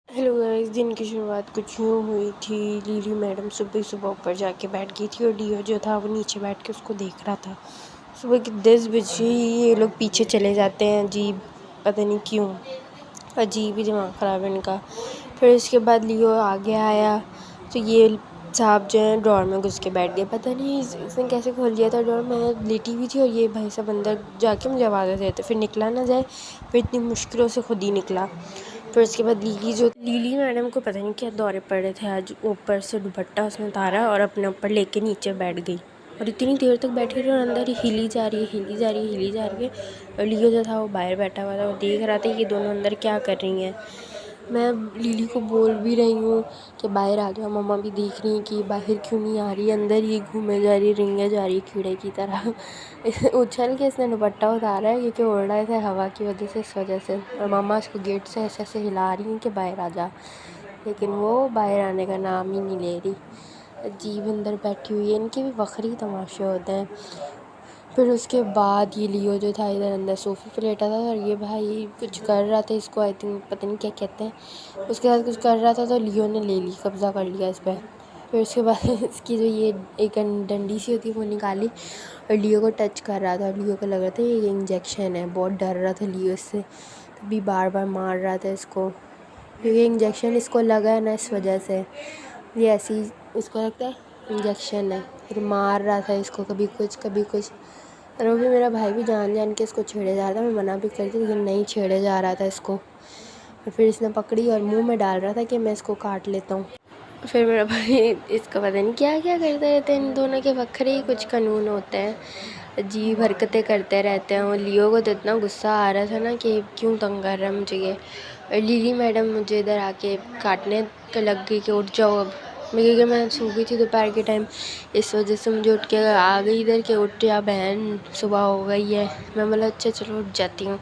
Hello guys, दिन की शुरुआत कुछ यूँ हुई थी। लीली मैडम सुबह सुबह ऊपर जाके बैठ गई थी और लियो जो था वो नीचे बैठ के उसको देख रहा था। सुबह के 10 बजे ये लोग पीछे चले जाते हैं, अजीब, पता नहीं क्यों, अजीब ही दिमाग ख़राब है इनका। फिर उसके बाद लियो आगे आया तो ये साहब जो है ड्रॉर में घुस के बैठ गए। पता नहीं इसने कैसे खोल दिया था ड्रॉर। मैं लेटी हुई थी और ये भाई साहब अंदर जाके मुझे आवाज़ देते, फिर निकला ना जाए, फिर इतनी मुश्किलों से खुद ही निकला। फिर उसके बाद लीली मैडम को पता नहीं क्या दौरे पड़ रहे थे आज, ऊपर से दुपट्टा उसने उतारा और अपने ऊपर लेके नीचे बैठ गई और इतनी देर तक बैठी रही और अंदर ही हिली जा रही है। और लियो जो था वो बाहर बैठा हुआ था, वो देख रहा था कि ये दोनों अंदर क्या कर रही हैं। मैं लिली को बोल भी रही हूँ कि बाहर आ जाओ, मम्मा भी देख रही हैं कि बाहर क्यों नहीं आ रही, अंदर ही घूमे जा रही, रिंगे जा रही कीड़े की तरह। उछल के इसने दुपट्टा उतारा है क्योंकि उड़ रहा था हवा की वजह से, इस वजह से। और मम्मा इसको गेट से ऐसे ऐसे हिला रही हैं कि बाहर आ जा, लेकिन वो बाहर आने का नाम ही नहीं ले रही। अजीब अंदर बैठी हुई है, इनके भी बखरी तमाशे होते हैं। फिर उसके बाद ये लियो जो था इधर अंदर सोफ़े पे लेटा था और ये भाई कुछ कर रहा था, इसको आई थिंक पता नहीं क्या कहते हैं, उसके साथ कुछ कर रहा था तो लियो ने ले ली, कब्ज़ा कर लिया इस पर। फिर उसके बाद इसकी जो ये एक डंडी सी होती है वो निकाली और लियो को टच कर रहा था और लियो को लग रहा था ये इंजेक्शन है। बहुत डर रहा था लियो इससे, तभी बार बार मार रहा था इसको, क्योंकि इंजेक्शन इसको लगा है ना, इस वजह से ये ऐसी इसको लगता है इंजेक्शन है। फिर मार रहा था इसको, कभी कुछ कभी कुछ। और वो भी मेरा भाई भी जान जान के इसको छेड़े जा रहा था, मैं मना भी करती लेकिन नहीं छेड़े जा रहा था इसको। और फिर इसने पकड़ी और मुंह में डाल रहा था कि मैं इसको काट लेता हूँ। फिर मेरा भाई इसका पता नहीं क्या क्या करते रहते हैं, इन दोनों के बखरे ही कुछ कानून होते हैं, अजीब हरकतें करते रहते हैं। और लियो को तो इतना गुस्सा आ रहा था ना कि क्यों तंग कर रहा है मुझे ये। और लीली मैडम मुझे इधर आके काटने का लग गई कि उठ जाओ अब, क्योंकि मैं सो गई थी दोपहर के टाइम, इस वजह से मुझे उठ के आ गई इधर के उठ जा बहन, सुबह हो गई है। मैं बोला अच्छा चलो उठ जाती हूँ।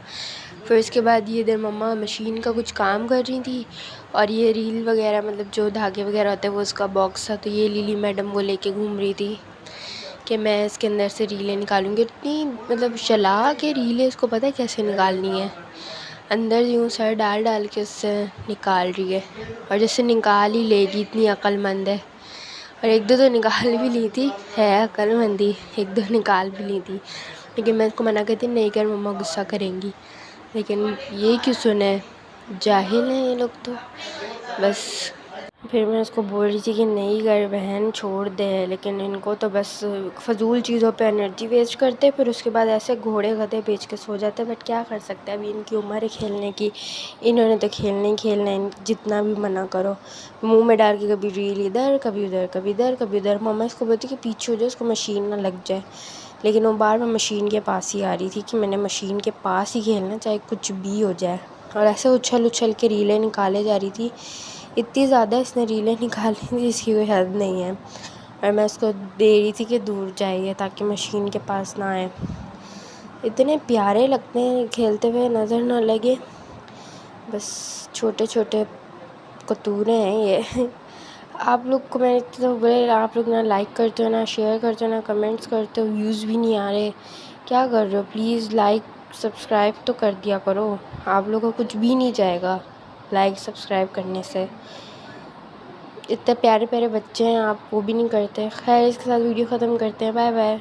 फिर उसके बाद ये इधर मम्मा मशीन का कुछ काम कर रही थी और ये रील वगैरह मतलब जो धागे वगैरह होते हैं वो उसका बॉक्स था, तो ये लिली मैडम वो लेके घूम रही थी कि मैं इसके अंदर से रीलें निकालूंगी। इतनी मतलब चला के रीलें इसको पता है कैसे निकालनी है, अंदर यूँ सर डाल डाल के उससे निकाल रही है और जैसे निकाल ही लेगी, इतनी अक्लमंद है। और एक दो तो निकाल भी ली थी, है अक्लमंदी, एक दो निकाल भी ली थी, लेकिन मैं इसको मना करती नहीं कर मम्मा गुस्सा करेंगी, लेकिन ये क्यों सुने, जाहिल हैं ये लोग तो बस। फिर मैं उसको बोल रही थी कि नहीं कर बहन छोड़ दे, लेकिन इनको तो बस फ़जूल चीज़ों पे एनर्जी वेस्ट करते, फिर उसके बाद ऐसे घोड़े गधे बेच के सो जाते। बट क्या कर सकते हैं, अभी इनकी उम्र है खेलने की, इन्होंने तो खेलना ही खेलना है, जितना भी मना करो। मुंह में डाल के कभी रील इधर कभी उधर, कभी इधर कभी उधर। मम्मा इसको बोलती कि पीछे हो जाए, उसको मशीन ना लग जाए, लेकिन वो बार बार मशीन के पास ही आ रही थी कि मैंने मशीन के पास ही खेलना, चाहे कुछ भी हो जाए। और ऐसे उछल उछल के रीलें निकाले जा रही थी, इतनी ज़्यादा इसने रीलें निकाली थी जिसकी कोई हद नहीं है। और मैं उसको दे रही थी कि दूर जाइए ताकि मशीन के पास ना आए। इतने प्यारे लगते हैं खेलते हुए, नज़र ना लगे, बस छोटे छोटे कतूरे हैं ये। आप लोग कमेंट तो बोले, आप लोग ना लाइक करते हो, ना शेयर करते हो, ना कमेंट्स करते हो, व्यूज़ भी नहीं आ रहे, क्या कर रहे हो? प्लीज़ लाइक सब्सक्राइब तो कर दिया करो, आप लोगों को कुछ भी नहीं जाएगा लाइक सब्सक्राइब करने से। इतने प्यारे प्यारे बच्चे हैं, आप वो भी नहीं करते। खैर इसके साथ वीडियो ख़त्म करते हैं, बाय बाय।